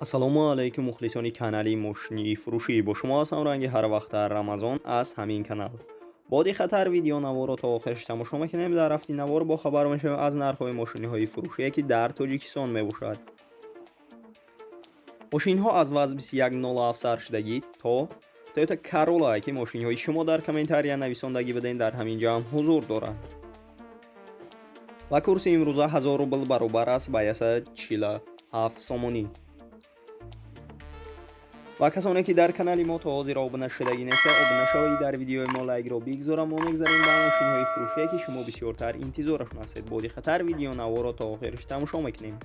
ассалому алайкум мухлисони канали мошини фурӯшӣ. Бо шумо ҳастам ранги ҳар вақтар Рамазон аз ҳамин канал. Боди хатар видеонаворро то охираш тамошо мекунем. Дар рафти навор бо хабар мешавем аз нархҳои мошиниҳои фурӯшие ки дар Тоҷикистон мебошад. мошинҳо аз ваз 2107 саршудагӣ то Toyota Corolla ки мошиниҳои шумо дар комментария нависондагӣ биден дар ҳамин ҷамъ ҳузур доранд. ва курси имрӯза 1000 рубл баробар аст ба 147 сомонӣ. ва касоне ки дар канали мо то ҳозир обуна шудагӣ нестед, обуна шавед, дар видеои мо лайкро бигзорам. мо мегзарем ба мошиниҳои фурӯшие ки шумо бисёртар интизорашон ҳастед. Боди хатар видеонаворро то охираш тамошо мекунем.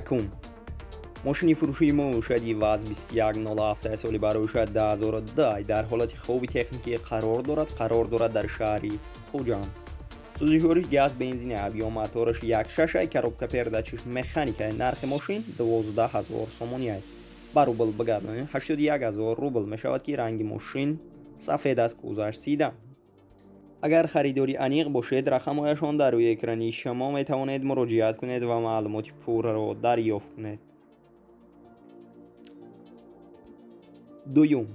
якум мошини фурӯшии мо ушади ваз 2107 соли бароишад 2010 дар ҳолати хоби техникӣ қарор дорад дар шаҳри Хуҷанд. сӯзишвориш газ, бензини аб ё мотораш 1.6, коробка передачаш механикаи. нархи мошин 12000 сомонӣ аст. ба рубл бигардонем 81000 рубл мешавад ки ранги мошин сафед аст, кӯзаш сида. агар харидори аниқ бошед, рақамҳояшон дар рӯи экрани шумо метавонед муроҷиат кунед ва маълумоти пурраро дарёфт кунед. дуюм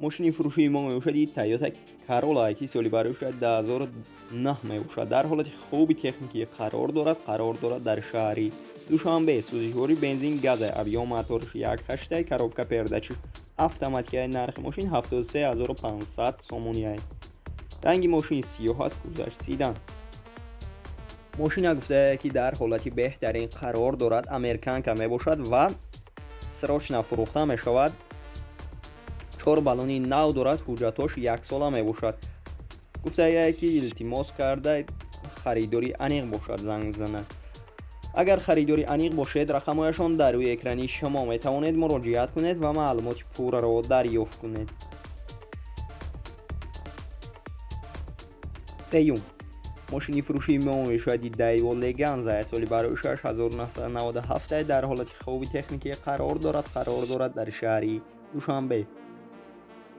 мошини фурӯшии мо мебошад Toyota Corolla ки соли бароишад 2009 мебошад. дар ҳолати хоби техникӣ қарор дорад дар шаҳри Душанбе. сӯзишвори бензин, газ аб ё мотораш 1.8, коробка передачи автоматикаи. нархи мошин 73500 сомонӣ аст. ранги мошин сиёҳ аст, кӯзаш сидан. мошина гуфтае ки дар ҳолати беҳтарин қарор дорад. американка мебошад ва срочна фурӯхта мешавад. 4 баллони нав дорад. ҳуҷҷатош 1 сола мебошад. гуфтае ки илтимос карда харидори аниқ бошад, занг бизанад. агар харидори аниқ бошед, рақамҳояшон дар рӯи экрани шумо метавонед муроҷиат кунед ва маълумоти пурраро дарёфт кунед. сеюм мошини фурӯшии мо мешояди Daewoo Leganza соли бароишаш 1997 дар ҳолати хоби техникӣ қарор дорад дар шаҳри Душанбе.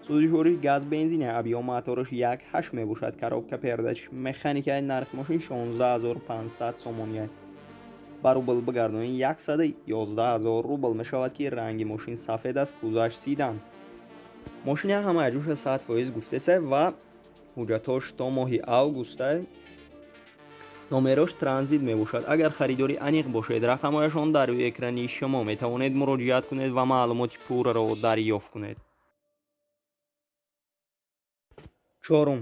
сӯзишвори газ, бензини аб ё мотораш 1.8 мебошад. коробка передачи механикаи. нархи мошин 16500 сомонӣ аст. ба рубл бигардонем 111000 рубл мешавад ки ранги мошин сафед аст, кӯзаш сидан. мошини ҳамаи ҷӯша 100% гуфтасе ва ҳуҷҷатош то моҳи август номерош транзит мебошад. агар харидори аниқ бошед, рақамҳояшон дар рӯи экрани шумо метавонед муроҷиат кунед ва маълумоти пурраро дарёфт кунед. чорум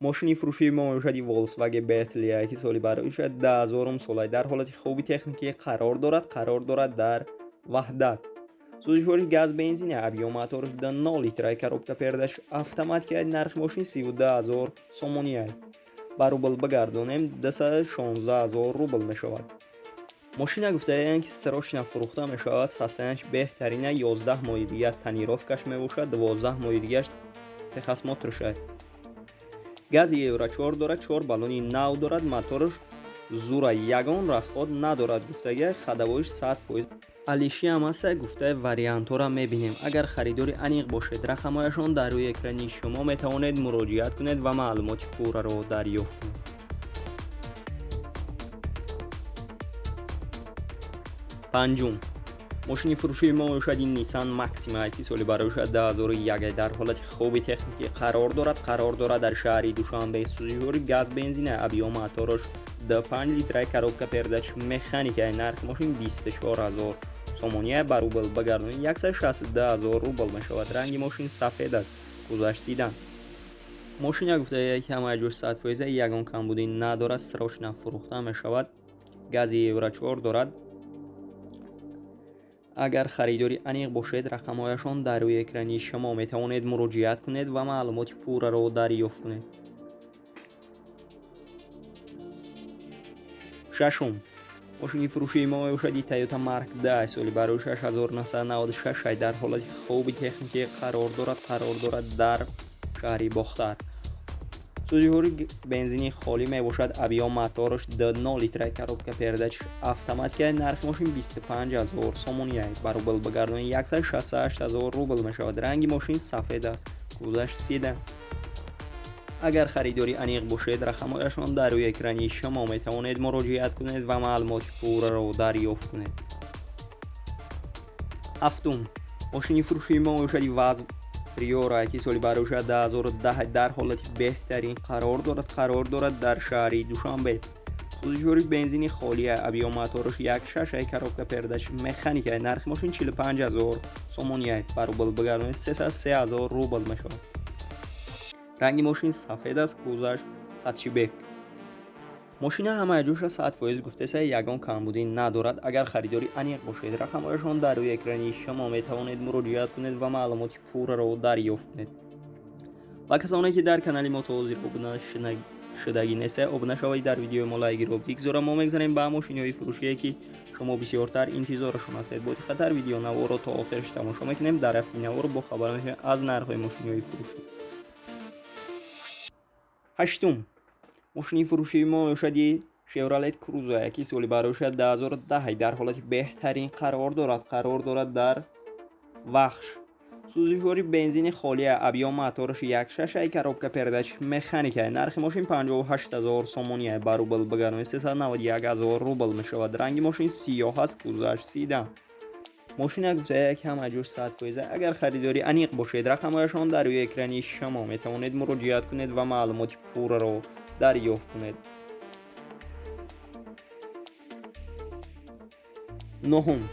мошини фурӯшии мо мебошад Volkswagen Beetle ки соли бароишад 2000 сола дар ҳолати хоби техникӣ қарор дорад дар ваҳдат. сӯзишвори газ, бензини аб ё мотораш 2 литра, коробка передачи автоматикаи. нархи мошин 32000 сомонӣ аст. ба рубл бигардонем 216000 рубл мешавад. мошина гуфтаеанд ки срочна фурӯхта мешавад. састаянаш беҳтарина. 11 моҳи дига танировкаш мебошад, 12 моҳи дигаш техосмотрш аст. гази евро 4 дорад. 4 баллони нав дорад. мотораш зура, ягон расход надорад. гуфтаги ходовоиш 100%. алиши амаса гуфтаи вариантора мебинем. агар харидори аниқ бошед, рақамҳояшон дар рӯи экрани шумо метавонед муроҷиат кунед ва маълумоти пурраро дарёфт кунед. панҷум мошини фурӯшии мо мебошад Nissan Maxima ки соли бароишад 2001 дар ҳолати хоби техникӣ қарор дорад дар шаҳри Душанбе. сӯзишвори газ, бензини аб ё мотораш 5 литра, коробка передачи механикаи. нархи мошин 24000 сомонӣ. ба рубл бигардонем 160000 рубл мешавад. ранги мошин сафед аст, кӯзаш сидан. мошина гуфтае ки ҳамаи ҷӯш 100%, ягон камбудӣ надорад. срочна фурӯхта мешавад. гази евро 4 дорад. агар харидори аниқ бошед, рақамҳояшон дар рӯи экрани шумо метавонед муроҷиат кунед ва маълумоти пурраро дарёфт кунед. шашум мошини фурӯшии мо мебошад Toyota Mark II соли бароишаш 1996 дар ҳолати хоби техникӣ қарор дорад дар шаҳри Бохтар. сӯзишвори бензини холӣ мебошад. аб ё мотораш 2 литра, коробка передачи автоматикаи. нархи мошин 25000 сомонӣ аст. ба рубл бигардонем 168000 рубл мешавад. ранги мошин сафед аст, است گذشت 13. اگر خریداری عمیق باشد رقم‌هایشان در روی اکرانی شما میتوانید مراجعه کنید و معلومات پورا را دریافت کنید. هفتم، ماشین فروشی ما ارشدی وضع ریورا که سالی برای 2010 در حالت بهترین قرار دارد در شهر دوشنبه. سوزشوری بنزین خالی ابیا موتورش 1.6 کارابکا پرداش مکانیک نرخ ماشین 45000 سومونیه برابر بگردونید 33000 روبل میشود. رنگ ماشین سفید است گذشت هچبک. ماشین همه جوش 100% گفته سه یگان کمبودی ندارد. اگر خریداری عمیق باشید رقم‌هایشان در روی اکرانی شما میتوانید مراجعه کنید و معلومات پورا را دریافت کنید. و کسانی که در کانال ما توضیح شدگی نیست ابونه شوید در ویدیو ما لایک رو بگذارید. ما میگذاریم به ماشین‌های فروشی که شما بسیارتر انتظارشون هستید. با خاطر ویدیو نو رو تا آخرش تماشا میکنیم. در هفته نو رو با خبر میشه از نرخ‌های ماشین‌های فروشی. هشتم، ماشین فروشی ما شدی شورالت کروزا که سالی برای 2010 در حالت بهترین قرار دارد در وخش. سوزشوری بنزین خالی ابیا موتورش 1.6 کارابکا پرداش مکانیک نرخ ماشین 58000 سومونیه برابر بگردونید 391000 روبل میشود. رنگ ماشین سیاه است گذشت 13. ماشین گفته که همه جور 100%. اگر خریداری عمیق باشید رقم‌هایشان در روی اکرانی شما میتوانید مراجعه کنید و معلومات پورا را دریافت کنید. نهم،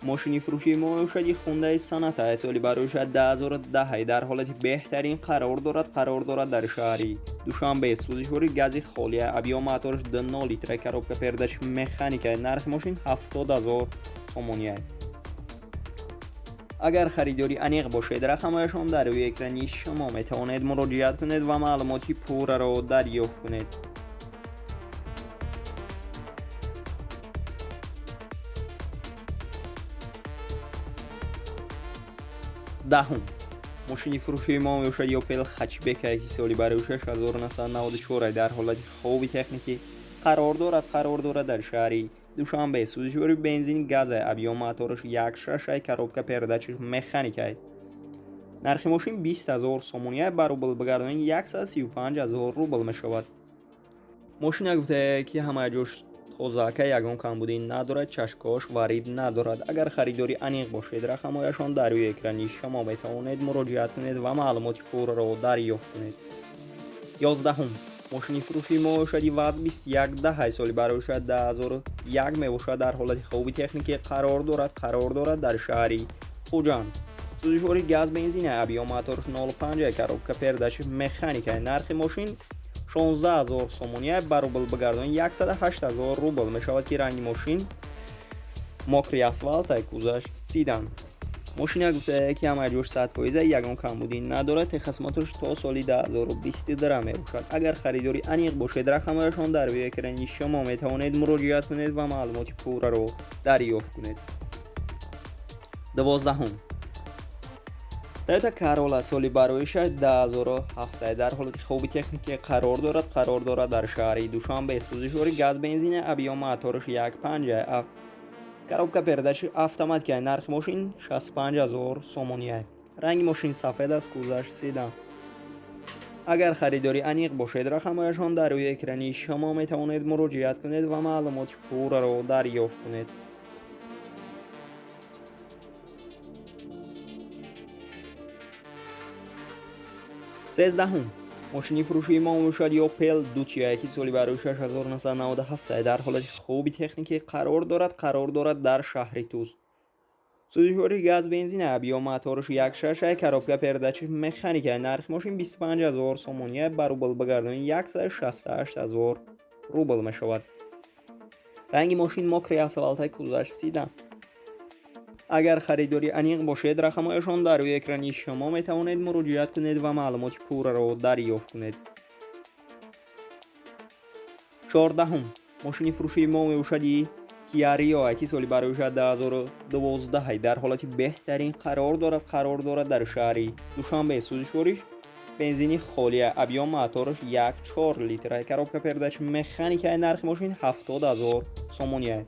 ماشین فروشی ما شدی خونده صنعت سالی برای 2010 در حالت بهترین قرار دارد در شهر دوشنبه. سوزشوری گاز خالی ابیا موتورش 2 لیتر کارابکا پرداش مکانیک نرخ ماشین 70000 سومونیه. اگر خریداری عمیق باشید رقم‌هایشان در روی اکرانی شما میتوانید مراجعه کنید و معلوماتی پورا را دریافت کنید. دهم، ماشین فروشی ما میشد اوپل هچبک که سالی برای 6994 در حالت خوب تکنیکی قرار دارد در شهر دوشنبه. سوزشوری بنزین گاز ابیا موتورش 1.6 کارابکا پرداش مکانیک نرخ ماشین 20000 سومونیه برابر بگردونید 135000 روبل میشود. ماشین گفته که همه جوش تازه که یگان کمبودی ندارد، چشم‌کش وارد ندارد. اگر خریداری عمیق باشید رقم‌هایشان در روی اکرانی شما میتوانید مراجعه کنید و معلومات پورا را دریافت کنید. 11، ماشین فروشی ما شدی وضع 21 سالی برای 2001 میباشد در حالت خوب تکنیکی قرار دارد در شهر خوجند. سوزشوری گاز بنزین ابیا موتورش 0.5 کارابکا پرداش مکانیک نرخ ماشین 16000 سومونیه برابر بگردونید 108000 روبل میشود که رنگ ماشین مکری اسفالت گذشت 13. ماشین گفته که همه جور 100% یگان کمبودی ندارد. خدماتش تا سال 2020 درهم میباشد. اگر خریداری عمیق باشید رقم‌هایشان در روی اکرانی شما میتوانید مراجعه کنید و معلومات پورا را دریافت کنید. 12، تویوتا کارولا سالی برای 2007 در حالت خوب تکنیکی قرار دارد در شهر دوشنبه. سوزشوری گاز بنزین ابیا موتورش 1.5 کارابکا پرداش اتوماتیک نرخ ماشین 65000 سومونیه. رنگ ماشین سفید است گذشت 13. اگر خریداری عمیق باشید رقم‌هایشان در روی اکرانی شما میتوانید مراجعه کنید و معلومات پورا را دریافت کنید. 13، ماشین فروشی ما میشد اوپل دوتیا که سالی برای 6997 در حالت خوب تکنیکی قرار دارد در شهر توس. سوزشوری گاز بنزین ابیا موتورش 1.6 کارابکا پرداش مکانیک نرخ ماشین 25000 سومونیه برابر بگردونید 168000 روبل میشود. رنگ ماشین مکری اسفالت گذشت 13. اگر خریداری عمیق باشید رقم‌هایشان در روی اکرانی شما میتوانید مراجعه کنید و معلومات پورا را دریافت کنید. 14، ماشین فروشی ما میباشد کیا ریو که سالی برای 2012 در حالت بهترین قرار دارد در شهر دوشنبه. سوزشوریش بنزین خالی ابیا موتورش 1.4 لیتر کارابکا پرداش مکانیک نرخ ماشین 70000 سومونیه.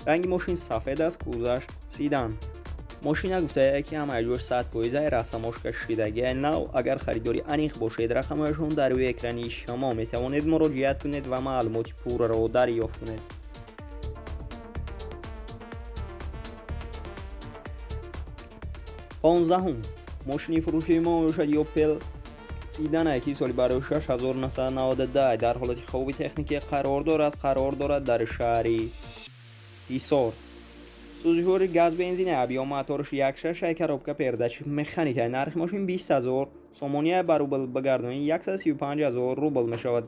رنگ ماشین سفید است گذشت 13. ماشین گفته که همه 100% رسمش کشیدگی نو. اگر خریداری انیق باشید رقمشون در روی اکرانی شما می توانید مراجعه کنید و معلومات پور را دریافت کنید. 15 ماشین فروشی ما باشد اوپل سیدن یکی سالی برای 6992 در حالت خوب تکنیکی قرار دارد در شهری ایسار. سوزشور گاز بنزین ابیا موتورش 1.6 کروبکا پرداش مکانیکی. نرخ ماشین 20000 سومونی بر روبل بگردانید 135000 روبل می شود.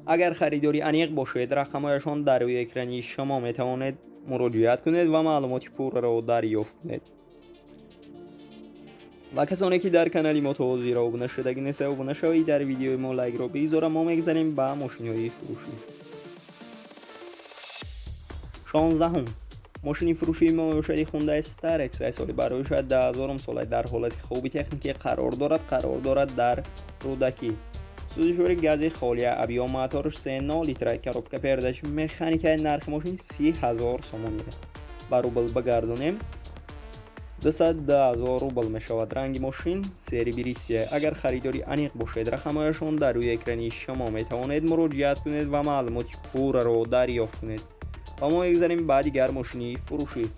اگر خریداری انیق باشید رقمهایشان در روی اکرانی شما می توانید مراجعه کنید و معلومات پور را دریافت کنید. و کسانی که در کانال ما توضیح را ابونه شدگی نیست ابونه شوید. در ویدیو ما لایک را بگذارم. ما میگذاریم به ماشین‌های فروشی. 16 ماشین فروشی ما باشد هوندای استار اکس سالی برای 10000 سال در حالت خوبی تکنیکی قرار دارد در رودکی. سوزشور گاز خالی ابیا موتورش 3.9 لیتر کروبکا پرداش مکانیکی. نرخ ماشین 30000 سومونی بر روبل بگردانیم 210,000 روبل می شود. رنگ ماشین سری بریسیه. اگر خریداری انیق باشید رقمهایشان در روی اکرانی شما می توانید مراجعه کنید و معلومات پور را دریافت کنید. و ما بگذاریم بعد دیگر ماشینی فروشی.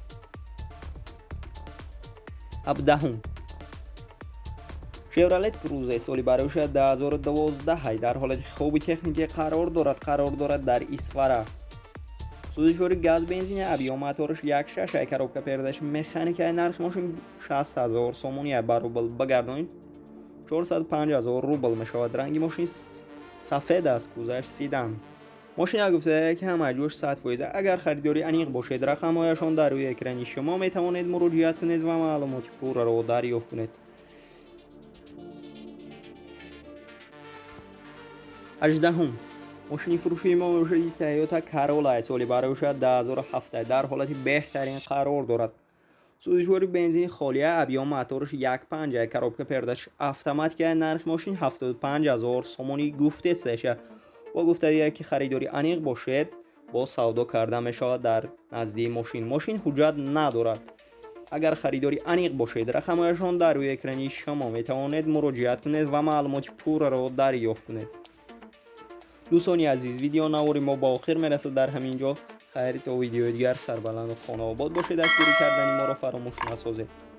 17 شورالت کروزه سالی برای 2012 در حالت خوبی تکنیکی قرار دارد در اسفاره. سوزشور گاز بنزین ابیا موتورش 1.6 کروبکا پرداش مکانیکی. نرخ ماشین 60000 سومونی بر روبل بگردانید 450,000 روبل می شود. رنگ ماشین سفید است. کوزش سیدن. ماشین گفته که همه 100%. اگر خریداری انیق باشید رقمهایشان در روی اکرانی شما می توانید مراجعه کنید و معلومات پور را دریافت کنید. 18 ماشین فروشی ما باشد تویوتا کارولا سالی برای 2007 در حالت بهترین قرار دارد. سوزشور بنزین خالی ابیا موتورش 1.5 کروبکا پرداش اتوماتیک. نرخ ماشین 75,000 سومونی گفته سشه. با گفته که خریداری انیق باشید با سودا کرده می شود در نزدیک ماشین حجت ندارد. اگر خریداری انیق باشید رقمهایشان در روی اکرانی شما می توانید مراجعه کنید و معلومات پور را دریافت کنید. دوستان عزیز ویدیو نواری ما با آخر می رسد در همین جا. خیر تا ویدیو دیگر سربلند و خانه آباد باشید. دستگیری کردن ما را فراموش نسازید.